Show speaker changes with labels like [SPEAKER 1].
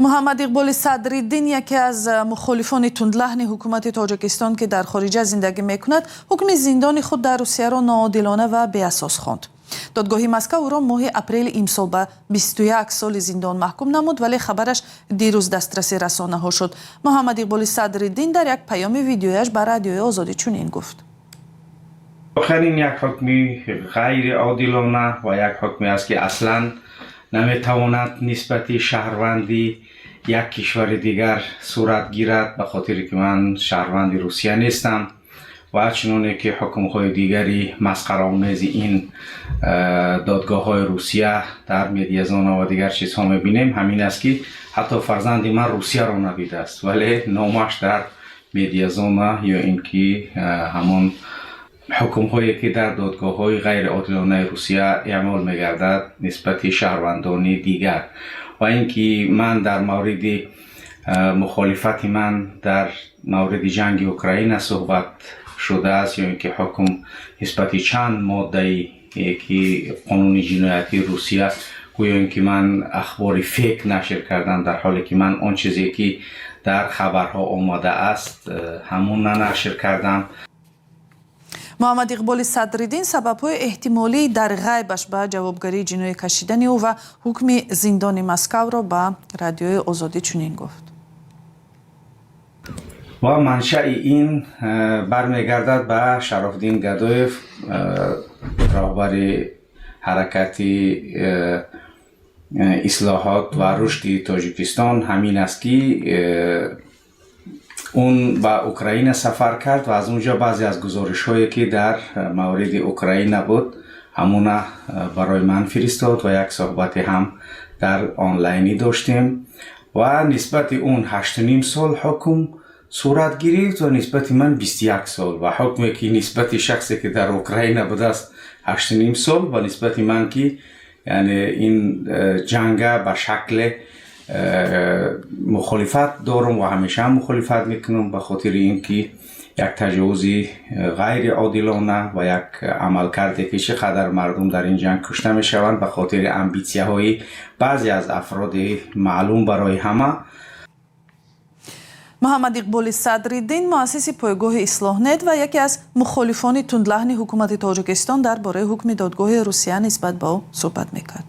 [SPEAKER 1] محمد اقبال صدرالدین یکی از مخالفان تندلحن حکومت تاجیکستان که در خارج زندگی میکند حکم زندان خود در روسیه را ناعادلانه و بی‌اساس خواند. دادگاه مسکو او را ماه اپریل امسال به 21 سال زندان محکوم نمود ولی خبرش دیروز دسترسی رسانه ها شد. محمد اقبال صدرالدین در یک پیام ویدیویش به رادیوی آزادی چنین گفت:
[SPEAKER 2] آخرین یک حکمی غیر عادلانه و یک حکمی است که اصلا نمیتواند نسبت شهروندی یک کشور دیگر صورت گیرد، به خاطر که من شهروند روسیه نیستم و چنانه که حکم‌های دیگری مسخره‌آمیز این دادگاه‌های روسیه در مدیازان و دیگر چیزها می‌بینیم، همین است که حتی فرزند من روسیه را ندیده است ولی نامش در مدیازان یا اینکه همان حکم‌هایی که در دادگاه‌های غیر عادلانه روسیه اعمال می‌گردد نسبت شهروندان دیگر و اینکه من در مورد مخالفت من در مورد جنگ اوکراین صحبت شده است یا اینکه حکم نسبت چند ماده که قانون جنایتی روسیه گویا اینکه من اخبار فیک نشر کردم، در حالی که من آن چیزی که در خبرها آمده است همون نشر کردم.
[SPEAKER 1] محمد اقبال صدرالدین سبب‌های احتمالی در غیبش به جوابگری جنایی کشیدن او و حکم زندان مسکو را به رادیوی آزادی چنین گفت:
[SPEAKER 2] و منشأ این برمیگردد به شراف‌الدین گدایف، رهبر حرکت اصلاحات و رشد تاجیکستان. همین است که اون به اوکراین سفر کرد و از اونجا بعضی از گزارش‌هایی که در مورد اوکراین بود همون برای من فرستاد و یک صحبت هم در آنلاینی داشتیم و نسبت اون 8.5 سال حکم صورت گرفت و نسبت من 21 سال و حکمی که نسبت شخصی که در اوکراین بوده است 8.5 سال و نسبت من که یعنی این جنگ به شکل مخالفت دارم و همیشه هم مخالفت میکنم، به خاطر اینکه یک تجاوز غیر عادلانه و یک عمل کرده که چقدر مردم در این جنگ کشته میشوند به خاطر امبیسیه های بعضی از افراد معلوم برای همه.
[SPEAKER 1] محمد اقبال صدرالدین مؤسس پایگاه اصلاح نت و یکی از مخالفان تندلحن حکومت تاجیکستان درباره حکم دادگاه روسیه نسبت به او صحبت میکرد.